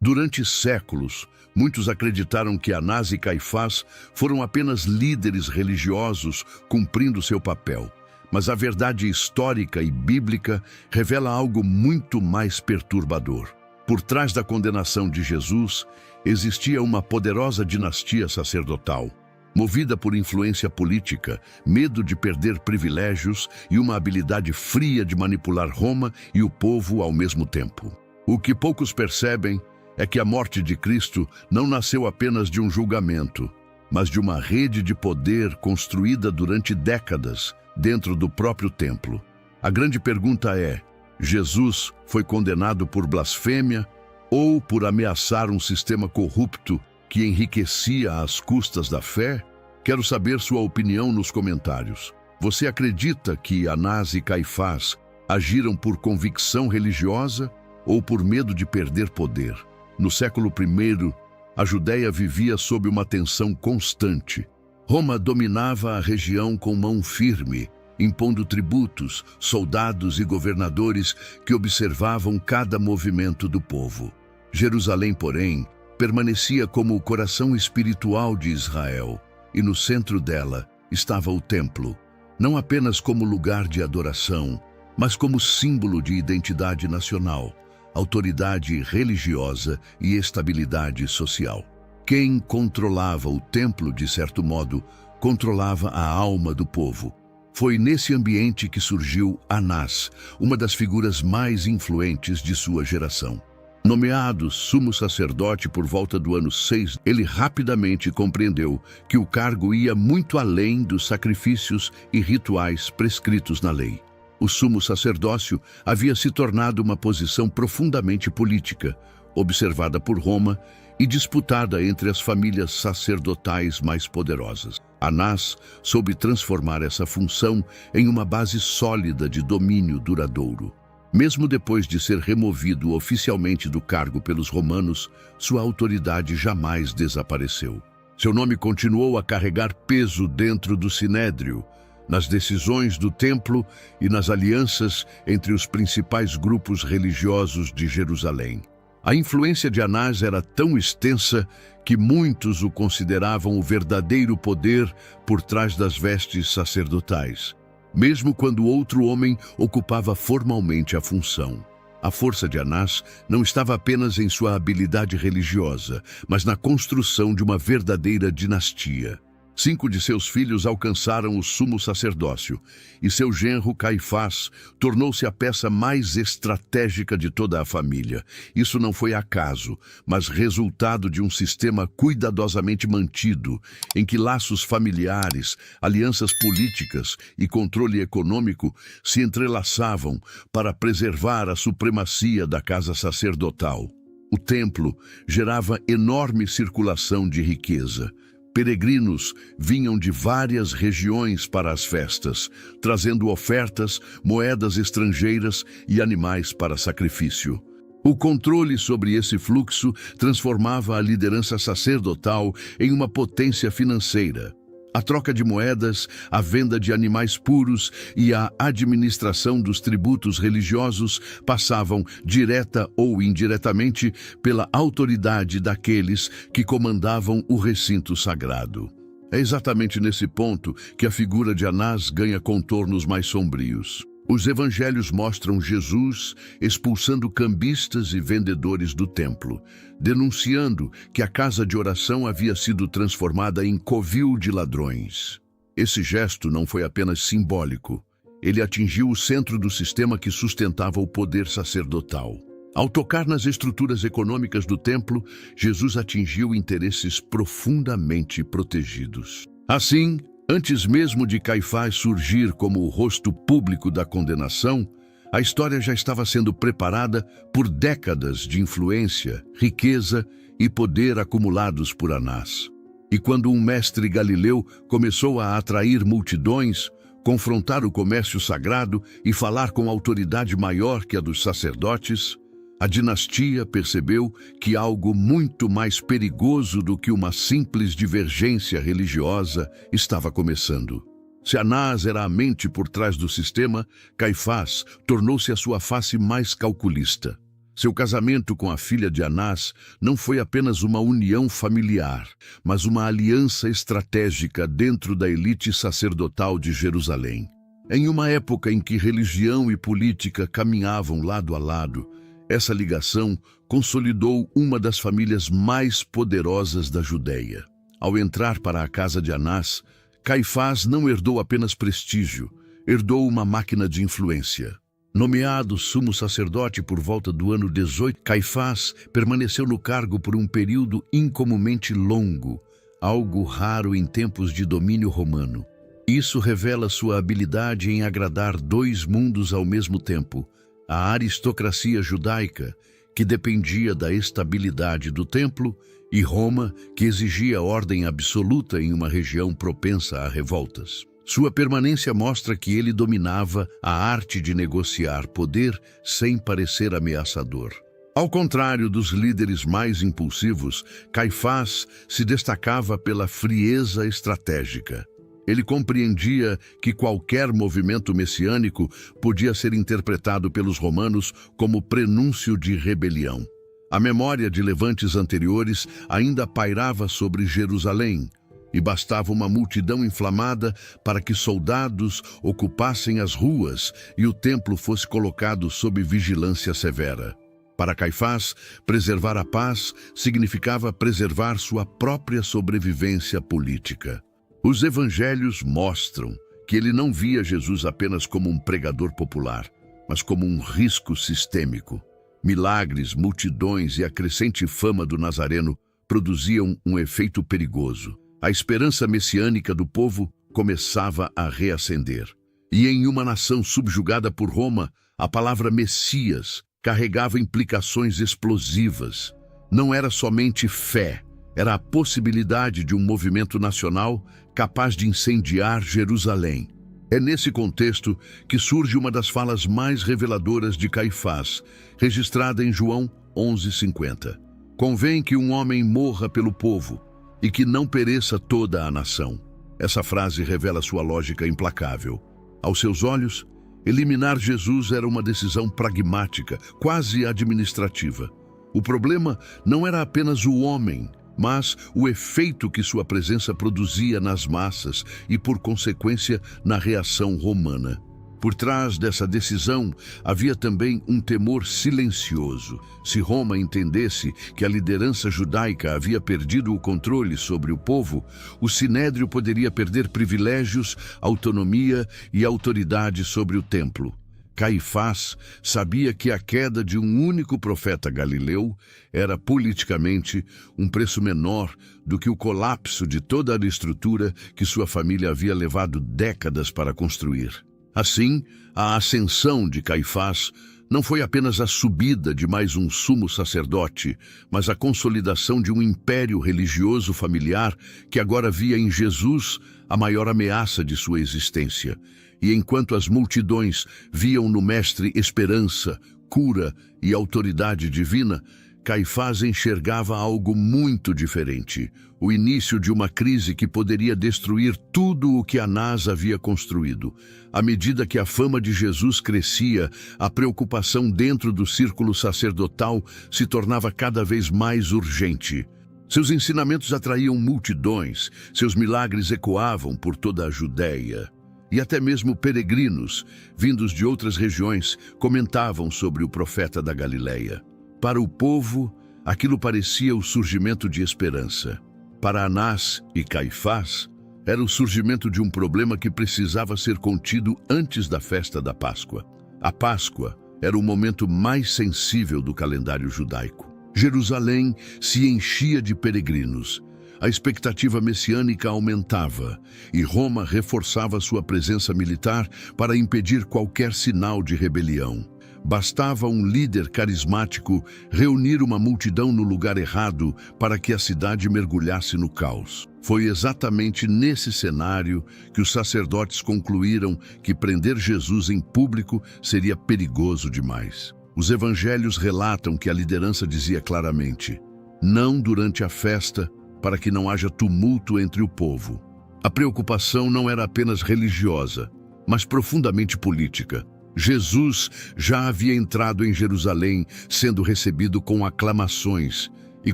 Durante séculos, muitos acreditaram que Anás e Caifás foram apenas líderes religiosos cumprindo seu papel. Mas a verdade histórica e bíblica revela algo muito mais perturbador. Por trás da condenação de Jesus, existia uma poderosa dinastia sacerdotal, movida por influência política, medo de perder privilégios e uma habilidade fria de manipular Roma e o povo ao mesmo tempo. O que poucos percebem é que a morte de Cristo não nasceu apenas de um julgamento, mas de uma rede de poder construída durante décadas dentro do próprio templo. A grande pergunta é: Jesus foi condenado por blasfêmia ou por ameaçar um sistema corrupto que enriquecia às custas da fé? Quero saber sua opinião nos comentários. Você acredita que Anás e Caifás agiram por convicção religiosa ou por medo de perder poder? No século I, a Judéia vivia sob uma tensão constante. Roma dominava a região com mão firme, impondo tributos, soldados e governadores que observavam cada movimento do povo. Jerusalém, porém, permanecia como o coração espiritual de Israel, e no centro dela estava o templo, não apenas como lugar de adoração, mas como símbolo de identidade nacional, autoridade religiosa e estabilidade social. Quem controlava o templo, de certo modo, controlava a alma do povo. Foi nesse ambiente que surgiu Anás, uma das figuras mais influentes de sua geração. Nomeado sumo sacerdote por volta do ano 6, ele rapidamente compreendeu que o cargo ia muito além dos sacrifícios e rituais prescritos na lei. O sumo sacerdócio havia se tornado uma posição profundamente política, observada por Roma e disputada entre as famílias sacerdotais mais poderosas. Anás soube transformar essa função em uma base sólida de domínio duradouro. Mesmo depois de ser removido oficialmente do cargo pelos romanos, sua autoridade jamais desapareceu. Seu nome continuou a carregar peso dentro do Sinédrio, nas decisões do templo e nas alianças entre os principais grupos religiosos de Jerusalém. A influência de Anás era tão extensa que muitos o consideravam o verdadeiro poder por trás das vestes sacerdotais, mesmo quando outro homem ocupava formalmente a função. A força de Anás não estava apenas em sua habilidade religiosa, mas na construção de uma verdadeira dinastia. 5 de seus filhos alcançaram o sumo sacerdócio, e seu genro Caifás tornou-se a peça mais estratégica de toda a família. Isso não foi acaso, mas resultado de um sistema cuidadosamente mantido, em que laços familiares, alianças políticas e controle econômico se entrelaçavam para preservar a supremacia da casa sacerdotal. O templo gerava enorme circulação de riqueza. Peregrinos vinham de várias regiões para as festas, trazendo ofertas, moedas estrangeiras e animais para sacrifício. O controle sobre esse fluxo transformava a liderança sacerdotal em uma potência financeira. A troca de moedas, a venda de animais puros e a administração dos tributos religiosos passavam, direta ou indiretamente, pela autoridade daqueles que comandavam o recinto sagrado. É exatamente nesse ponto que a figura de Anás ganha contornos mais sombrios. Os evangelhos mostram Jesus expulsando cambistas e vendedores do templo, denunciando que a casa de oração havia sido transformada em covil de ladrões. Esse gesto não foi apenas simbólico. Ele atingiu o centro do sistema que sustentava o poder sacerdotal. Ao tocar nas estruturas econômicas do templo, Jesus atingiu interesses profundamente protegidos. Assim, antes mesmo de Caifás surgir como o rosto público da condenação, a história já estava sendo preparada por décadas de influência, riqueza e poder acumulados por Anás. E quando um mestre galileu começou a atrair multidões, confrontar o comércio sagrado e falar com autoridade maior que a dos sacerdotes, a dinastia percebeu que algo muito mais perigoso do que uma simples divergência religiosa estava começando. Se Anás era a mente por trás do sistema, Caifás tornou-se a sua face mais calculista. Seu casamento com a filha de Anás não foi apenas uma união familiar, mas uma aliança estratégica dentro da elite sacerdotal de Jerusalém. Em uma época em que religião e política caminhavam lado a lado, essa ligação consolidou uma das famílias mais poderosas da Judéia. Ao entrar para a casa de Anás, Caifás não herdou apenas prestígio, herdou uma máquina de influência. Nomeado sumo sacerdote por volta do ano 18, Caifás permaneceu no cargo por um período incomumente longo, algo raro em tempos de domínio romano. Isso revela sua habilidade em agradar dois mundos ao mesmo tempo: a aristocracia judaica, que dependia da estabilidade do templo, e Roma, que exigia ordem absoluta em uma região propensa a revoltas. Sua permanência mostra que ele dominava a arte de negociar poder sem parecer ameaçador. Ao contrário dos líderes mais impulsivos, Caifás se destacava pela frieza estratégica. Ele compreendia que qualquer movimento messiânico podia ser interpretado pelos romanos como prenúncio de rebelião. A memória de levantes anteriores ainda pairava sobre Jerusalém, e bastava uma multidão inflamada para que soldados ocupassem as ruas e o templo fosse colocado sob vigilância severa. Para Caifás, preservar a paz significava preservar sua própria sobrevivência política. Os evangelhos mostram que ele não via Jesus apenas como um pregador popular, mas como um risco sistêmico. Milagres, multidões e a crescente fama do Nazareno produziam um efeito perigoso. A esperança messiânica do povo começava a reacender. E em uma nação subjugada por Roma, a palavra Messias carregava implicações explosivas. Não era somente fé, era a possibilidade de um movimento nacional capaz de incendiar Jerusalém. É nesse contexto que surge uma das falas mais reveladoras de Caifás, registrada em João 11:50. Convém que um homem morra pelo povo, e que não pereça toda a nação. Essa frase revela sua lógica implacável. Aos seus olhos, eliminar Jesus era uma decisão pragmática, quase administrativa. O problema não era apenas o homem, mas o efeito que sua presença produzia nas massas e, por consequência, na reação romana. Por trás dessa decisão havia também um temor silencioso. Se Roma entendesse que a liderança judaica havia perdido o controle sobre o povo, o sinédrio poderia perder privilégios, autonomia e autoridade sobre o templo. Caifás sabia que a queda de um único profeta galileu era politicamente um preço menor do que o colapso de toda a estrutura que sua família havia levado décadas para construir. Assim, a ascensão de Caifás não foi apenas a subida de mais um sumo sacerdote, mas a consolidação de um império religioso familiar que agora via em Jesus a maior ameaça de sua existência. E enquanto as multidões viam no Mestre esperança, cura e autoridade divina, Caifás enxergava algo muito diferente: o início de uma crise que poderia destruir tudo o que Anás havia construído. À medida que a fama de Jesus crescia, a preocupação dentro do círculo sacerdotal se tornava cada vez mais urgente. Seus ensinamentos atraíam multidões, seus milagres ecoavam por toda a Judéia. E até mesmo peregrinos, vindos de outras regiões, comentavam sobre o profeta da Galileia. Para o povo, aquilo parecia o surgimento de esperança. Para Anás e Caifás, era o surgimento de um problema que precisava ser contido antes da festa da Páscoa. A Páscoa era o momento mais sensível do calendário judaico. Jerusalém se enchia de peregrinos. A expectativa messiânica aumentava e Roma reforçava sua presença militar para impedir qualquer sinal de rebelião. Bastava um líder carismático reunir uma multidão no lugar errado para que a cidade mergulhasse no caos. Foi exatamente nesse cenário que os sacerdotes concluíram que prender Jesus em público seria perigoso demais. Os evangelhos relatam que a liderança dizia claramente: não durante a festa, para que não haja tumulto entre o povo. A preocupação não era apenas religiosa, mas profundamente política. Jesus já havia entrado em Jerusalém, sendo recebido com aclamações, e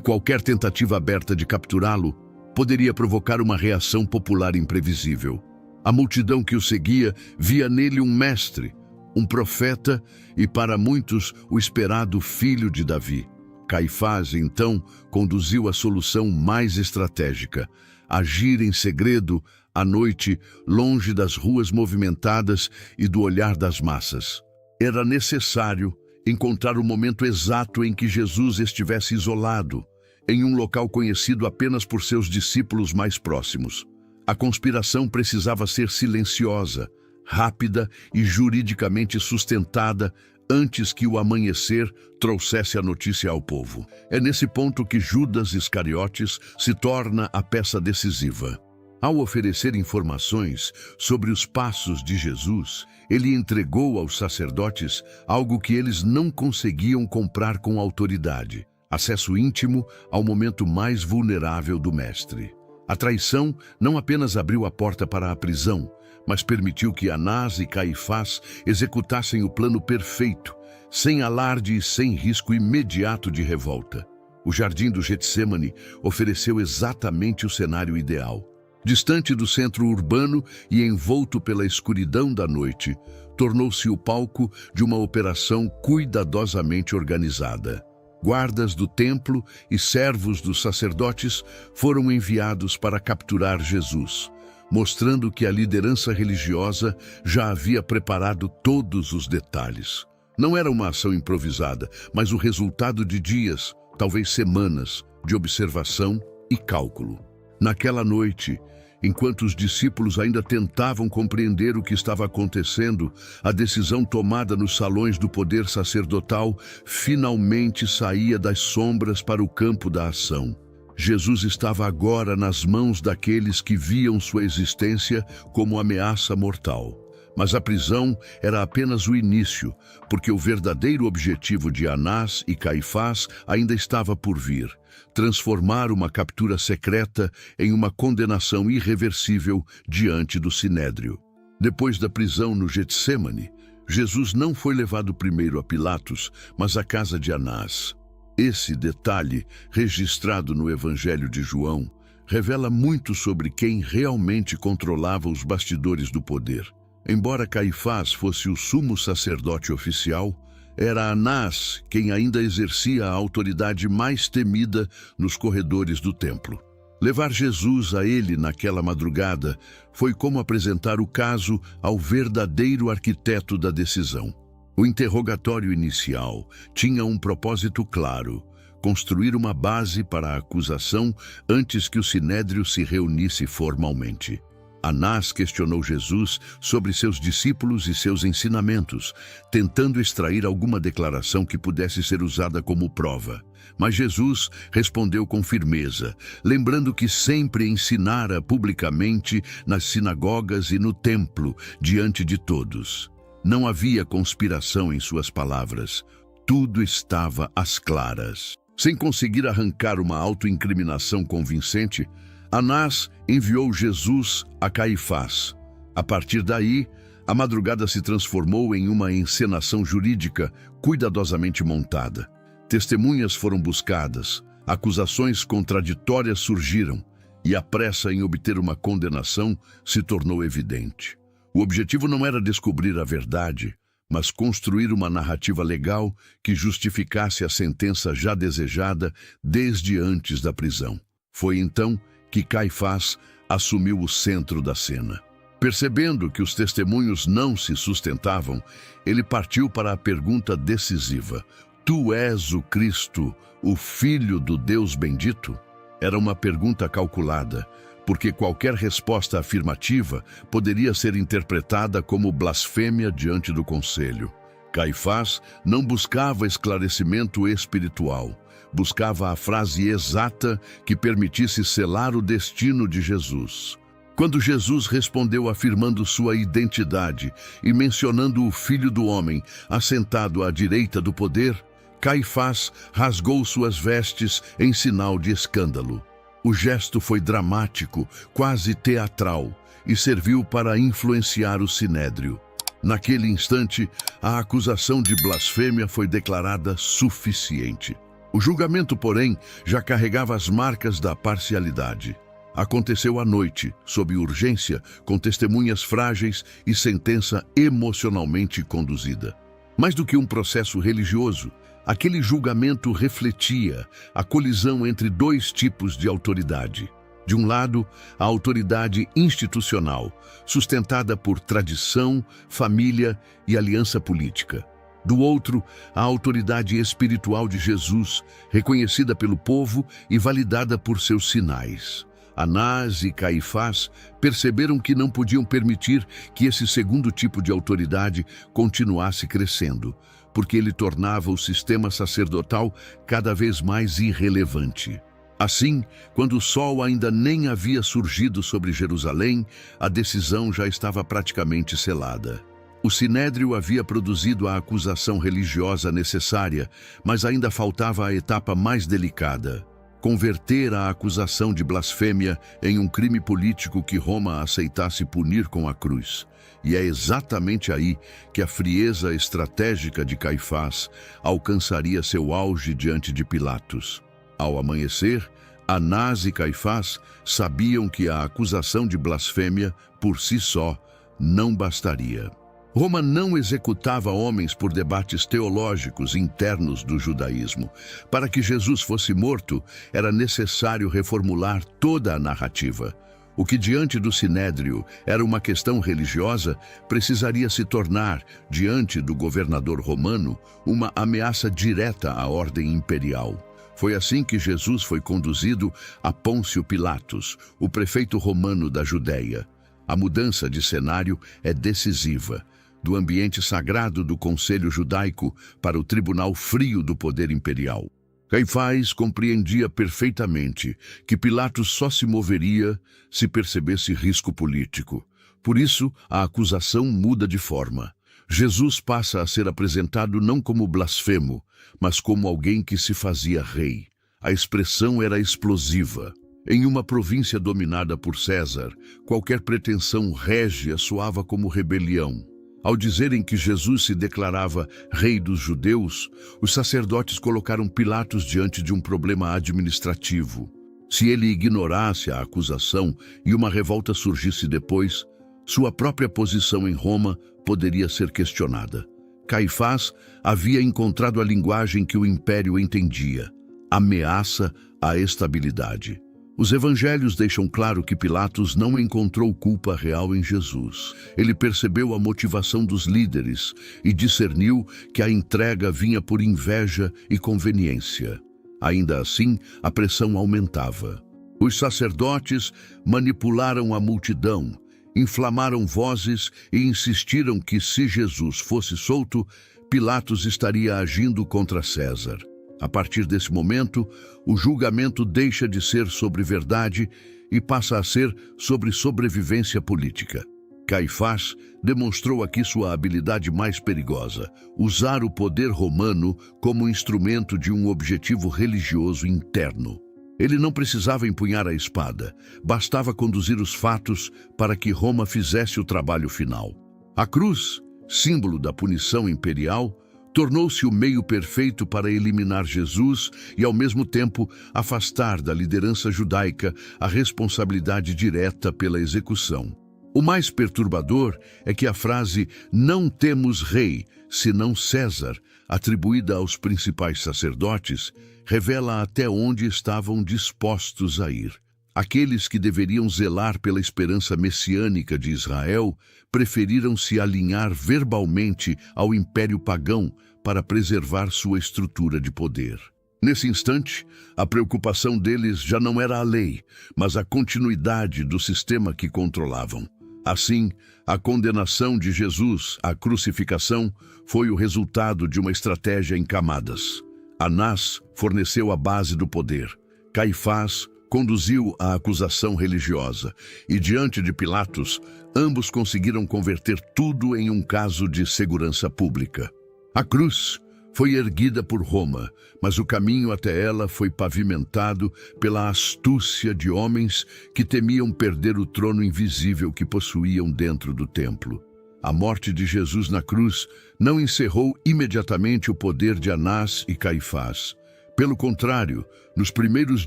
qualquer tentativa aberta de capturá-lo poderia provocar uma reação popular imprevisível. A multidão que o seguia via nele um mestre, um profeta e, para muitos, o esperado filho de Davi. Caifás, então, conduziu a solução mais estratégica: agir em segredo, à noite, longe das ruas movimentadas e do olhar das massas. Era necessário encontrar o momento exato em que Jesus estivesse isolado, em um local conhecido apenas por seus discípulos mais próximos. A conspiração precisava ser silenciosa, rápida e juridicamente sustentada antes que o amanhecer trouxesse a notícia ao povo. É nesse ponto que Judas Iscariotes se torna a peça decisiva. Ao oferecer informações sobre os passos de Jesus, ele entregou aos sacerdotes algo que eles não conseguiam comprar com autoridade: acesso íntimo ao momento mais vulnerável do Mestre. A traição não apenas abriu a porta para a prisão, mas permitiu que Anás e Caifás executassem o plano perfeito, sem alarde e sem risco imediato de revolta. O jardim do Getsêmani ofereceu exatamente o cenário ideal. Distante do centro urbano e envolto pela escuridão da noite, tornou-se o palco de uma operação cuidadosamente organizada. Guardas do templo e servos dos sacerdotes foram enviados para capturar Jesus, mostrando que a liderança religiosa já havia preparado todos os detalhes. Não era uma ação improvisada, mas o resultado de dias, talvez semanas, de observação e cálculo. Naquela noite, enquanto os discípulos ainda tentavam compreender o que estava acontecendo, a decisão tomada nos salões do poder sacerdotal finalmente saía das sombras para o campo da ação. Jesus estava agora nas mãos daqueles que viam sua existência como ameaça mortal. Mas a prisão era apenas o início, porque o verdadeiro objetivo de Anás e Caifás ainda estava por vir: transformar uma captura secreta em uma condenação irreversível diante do Sinédrio. Depois da prisão no Getsêmani, Jesus não foi levado primeiro a Pilatos, mas à casa de Anás. Esse detalhe, registrado no Evangelho de João, revela muito sobre quem realmente controlava os bastidores do poder. Embora Caifás fosse o sumo sacerdote oficial, era Anás quem ainda exercia a autoridade mais temida nos corredores do templo. Levar Jesus a ele naquela madrugada foi como apresentar o caso ao verdadeiro arquiteto da decisão. O interrogatório inicial tinha um propósito claro: construir uma base para a acusação antes que o Sinédrio se reunisse formalmente. Anás questionou Jesus sobre seus discípulos e seus ensinamentos, tentando extrair alguma declaração que pudesse ser usada como prova. Mas Jesus respondeu com firmeza, lembrando que sempre ensinara publicamente nas sinagogas e no templo, diante de todos. Não havia conspiração em suas palavras. Tudo estava às claras. Sem conseguir arrancar uma autoincriminação convincente, Anás enviou Jesus a Caifás. A partir daí, a madrugada se transformou em uma encenação jurídica cuidadosamente montada. Testemunhas foram buscadas, acusações contraditórias surgiram, e a pressa em obter uma condenação se tornou evidente. O objetivo não era descobrir a verdade, mas construir uma narrativa legal que justificasse a sentença já desejada desde antes da prisão. Foi então que Caifás assumiu o centro da cena. Percebendo que os testemunhos não se sustentavam, ele partiu para a pergunta decisiva: Tu és o Cristo, o Filho do Deus bendito? Era uma pergunta calculada, porque qualquer resposta afirmativa poderia ser interpretada como blasfêmia diante do conselho. Caifás não buscava esclarecimento espiritual, buscava a frase exata que permitisse selar o destino de Jesus. Quando Jesus respondeu afirmando sua identidade e mencionando o Filho do Homem assentado à direita do poder, Caifás rasgou suas vestes em sinal de escândalo. O gesto foi dramático, quase teatral, e serviu para influenciar o Sinédrio. Naquele instante, a acusação de blasfêmia foi declarada suficiente. O julgamento, porém, já carregava as marcas da parcialidade. Aconteceu à noite, sob urgência, com testemunhas frágeis e sentença emocionalmente conduzida. Mais do que um processo religioso, aquele julgamento refletia a colisão entre dois tipos de autoridade. De um lado, a autoridade institucional, sustentada por tradição, família e aliança política. Do outro, a autoridade espiritual de Jesus, reconhecida pelo povo e validada por seus sinais. Anás e Caifás perceberam que não podiam permitir que esse segundo tipo de autoridade continuasse crescendo, porque ele tornava o sistema sacerdotal cada vez mais irrelevante. Assim, quando o sol ainda nem havia surgido sobre Jerusalém, a decisão já estava praticamente selada. O Sinédrio havia produzido a acusação religiosa necessária, mas ainda faltava a etapa mais delicada: converter a acusação de blasfêmia em um crime político que Roma aceitasse punir com a cruz. E é exatamente aí que a frieza estratégica de Caifás alcançaria seu auge diante de Pilatos. Ao amanhecer, Anás e Caifás sabiam que a acusação de blasfêmia, por si só, não bastaria. Roma não executava homens por debates teológicos internos do judaísmo. Para que Jesus fosse morto, era necessário reformular toda a narrativa. O que diante do Sinédrio era uma questão religiosa, precisaria se tornar, diante do governador romano, uma ameaça direta à ordem imperial. Foi assim que Jesus foi conduzido a Pôncio Pilatos, o prefeito romano da Judéia. A mudança de cenário é decisiva, do ambiente sagrado do conselho judaico para o tribunal frio do poder imperial. Caifás compreendia perfeitamente que Pilatos só se moveria se percebesse risco político. Por isso, a acusação muda de forma. Jesus passa a ser apresentado não como blasfemo, mas como alguém que se fazia rei. A expressão era explosiva. Em uma província dominada por César, qualquer pretensão régia soava como rebelião. Ao dizerem que Jesus se declarava rei dos judeus, os sacerdotes colocaram Pilatos diante de um problema administrativo. Se ele ignorasse a acusação e uma revolta surgisse depois, sua própria posição em Roma poderia ser questionada. Caifás havia encontrado a linguagem que o império entendia: ameaça à estabilidade. Os evangelhos deixam claro que Pilatos não encontrou culpa real em Jesus. Ele percebeu a motivação dos líderes e discerniu que a entrega vinha por inveja e conveniência. Ainda assim, a pressão aumentava. Os sacerdotes manipularam a multidão, inflamaram vozes e insistiram que, se Jesus fosse solto, Pilatos estaria agindo contra César. A partir desse momento, o julgamento deixa de ser sobre verdade e passa a ser sobre sobrevivência política. Caifás demonstrou aqui sua habilidade mais perigosa: usar o poder romano como instrumento de um objetivo religioso interno. Ele não precisava empunhar a espada, bastava conduzir os fatos para que Roma fizesse o trabalho final. A cruz, símbolo da punição imperial, tornou-se o meio perfeito para eliminar Jesus e, ao mesmo tempo, afastar da liderança judaica a responsabilidade direta pela execução. O mais perturbador é que a frase "não temos rei, senão César", atribuída aos principais sacerdotes, revela até onde estavam dispostos a ir. Aqueles que deveriam zelar pela esperança messiânica de Israel preferiram se alinhar verbalmente ao império pagão para preservar sua estrutura de poder. Nesse instante, a preocupação deles já não era a lei, mas a continuidade do sistema que controlavam. Assim, a condenação de Jesus à crucificação foi o resultado de uma estratégia em camadas. Anás forneceu a base do poder. Caifás conduziu a acusação religiosa e, diante de Pilatos, ambos conseguiram converter tudo em um caso de segurança pública. A cruz foi erguida por Roma, mas o caminho até ela foi pavimentado pela astúcia de homens que temiam perder o trono invisível que possuíam dentro do templo. A morte de Jesus na cruz não encerrou imediatamente o poder de Anás e Caifás. Pelo contrário, nos primeiros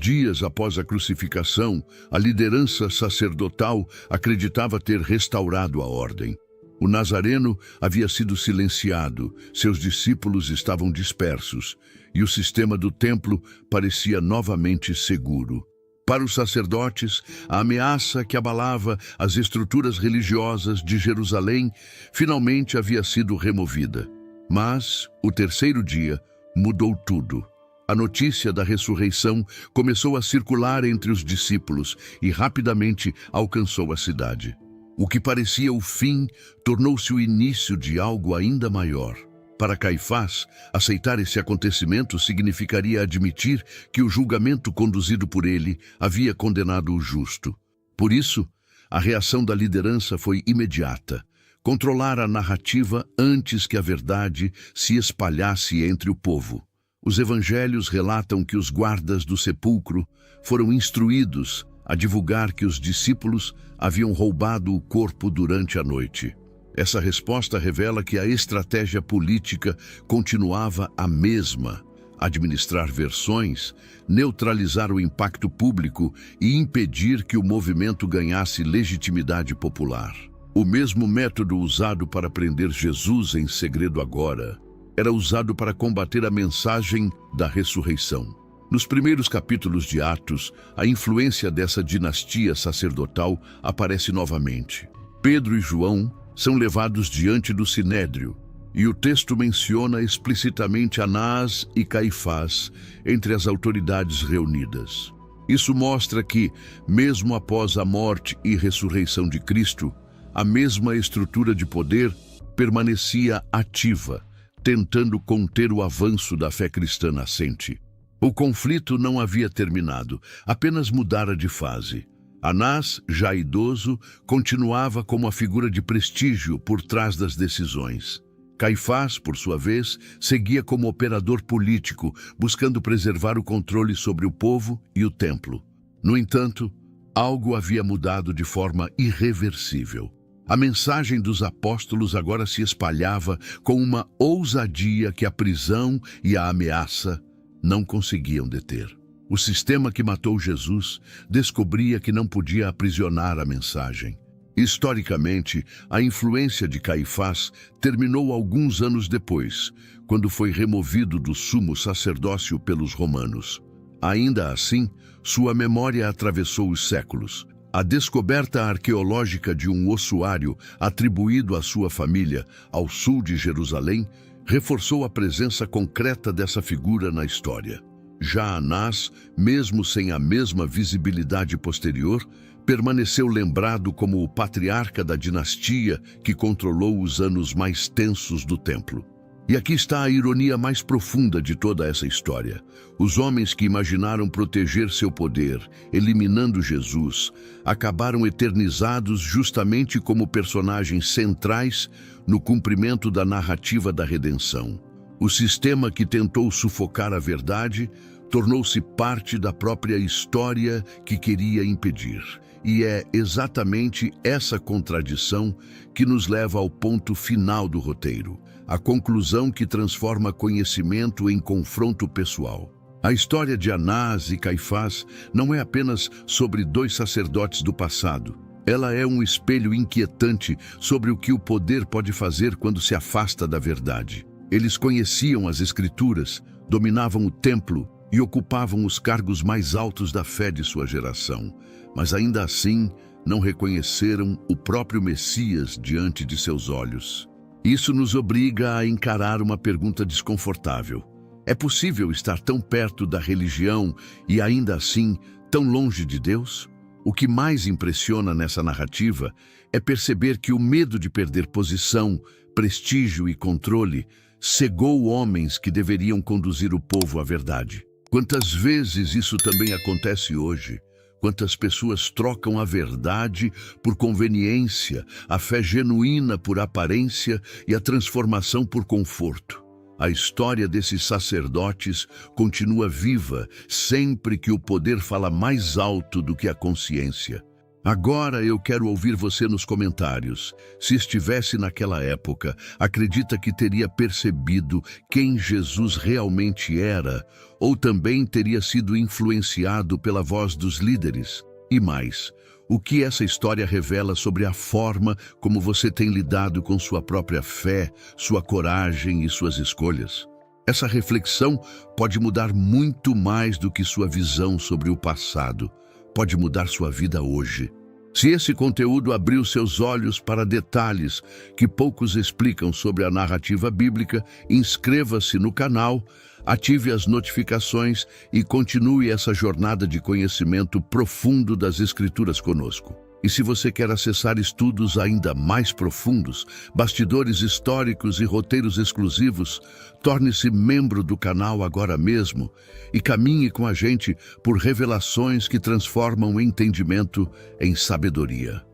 dias após a crucificação, a liderança sacerdotal acreditava ter restaurado a ordem. O Nazareno havia sido silenciado, seus discípulos estavam dispersos, e o sistema do templo parecia novamente seguro. Para os sacerdotes, a ameaça que abalava as estruturas religiosas de Jerusalém finalmente havia sido removida. Mas o terceiro dia mudou tudo. A notícia da ressurreição começou a circular entre os discípulos e rapidamente alcançou a cidade. O que parecia o fim tornou-se o início de algo ainda maior. Para Caifás, aceitar esse acontecimento significaria admitir que o julgamento conduzido por ele havia condenado o justo. Por isso, a reação da liderança foi imediata: controlar a narrativa antes que a verdade se espalhasse entre o povo. Os evangelhos relatam que os guardas do sepulcro foram instruídos a divulgar que os discípulos haviam roubado o corpo durante a noite. Essa resposta revela que a estratégia política continuava a mesma: administrar versões, neutralizar o impacto público e impedir que o movimento ganhasse legitimidade popular. O mesmo método usado para prender Jesus em segredo agora era usado para combater a mensagem da ressurreição. Nos primeiros capítulos de Atos, a influência dessa dinastia sacerdotal aparece novamente. Pedro e João são levados diante do Sinédrio, e o texto menciona explicitamente Anás e Caifás entre as autoridades reunidas. Isso mostra que, mesmo após a morte e ressurreição de Cristo, a mesma estrutura de poder permanecia ativa, tentando conter o avanço da fé cristã nascente. O conflito não havia terminado, apenas mudara de fase. Anás, já idoso, continuava como a figura de prestígio por trás das decisões. Caifás, por sua vez, seguia como operador político, buscando preservar o controle sobre o povo e o templo. No entanto, algo havia mudado de forma irreversível. A mensagem dos apóstolos agora se espalhava com uma ousadia que a prisão e a ameaça não conseguiam deter. O sistema que matou Jesus descobria que não podia aprisionar a mensagem. Historicamente, a influência de Caifás terminou alguns anos depois, quando foi removido do sumo sacerdócio pelos romanos. Ainda assim, sua memória atravessou os séculos. A descoberta arqueológica de um ossuário atribuído à sua família, ao sul de Jerusalém, reforçou a presença concreta dessa figura na história. Já Anás, mesmo sem a mesma visibilidade posterior, permaneceu lembrado como o patriarca da dinastia que controlou os anos mais tensos do templo. E aqui está a ironia mais profunda de toda essa história. Os homens que imaginaram proteger seu poder, eliminando Jesus, acabaram eternizados justamente como personagens centrais no cumprimento da narrativa da redenção. O sistema que tentou sufocar a verdade tornou-se parte da própria história que queria impedir. E é exatamente essa contradição que nos leva ao ponto final do roteiro, a conclusão que transforma conhecimento em confronto pessoal. A história de Anás e Caifás não é apenas sobre dois sacerdotes do passado. Ela é um espelho inquietante sobre o que o poder pode fazer quando se afasta da verdade. Eles conheciam as Escrituras, dominavam o templo e ocupavam os cargos mais altos da fé de sua geração, mas ainda assim não reconheceram o próprio Messias diante de seus olhos. Isso nos obriga a encarar uma pergunta desconfortável. É possível estar tão perto da religião e ainda assim tão longe de Deus? O que mais impressiona nessa narrativa é perceber que o medo de perder posição, prestígio e controle cegou homens que deveriam conduzir o povo à verdade. Quantas vezes isso também acontece hoje? Quantas pessoas trocam a verdade por conveniência, a fé genuína por aparência e a transformação por conforto? A história desses sacerdotes continua viva sempre que o poder fala mais alto do que a consciência. Agora eu quero ouvir você nos comentários. Se estivesse naquela época, acredita que teria percebido quem Jesus realmente era, ou também teria sido influenciado pela voz dos líderes? E mais, o que essa história revela sobre a forma como você tem lidado com sua própria fé, sua coragem e suas escolhas? Essa reflexão pode mudar muito mais do que sua visão sobre o passado. Pode mudar sua vida hoje. Se esse conteúdo abriu seus olhos para detalhes que poucos explicam sobre a narrativa bíblica, inscreva-se no canal, ative as notificações e continue essa jornada de conhecimento profundo das Escrituras conosco. E se você quer acessar estudos ainda mais profundos, bastidores históricos e roteiros exclusivos, torne-se membro do canal agora mesmo e caminhe com a gente por revelações que transformam o entendimento em sabedoria.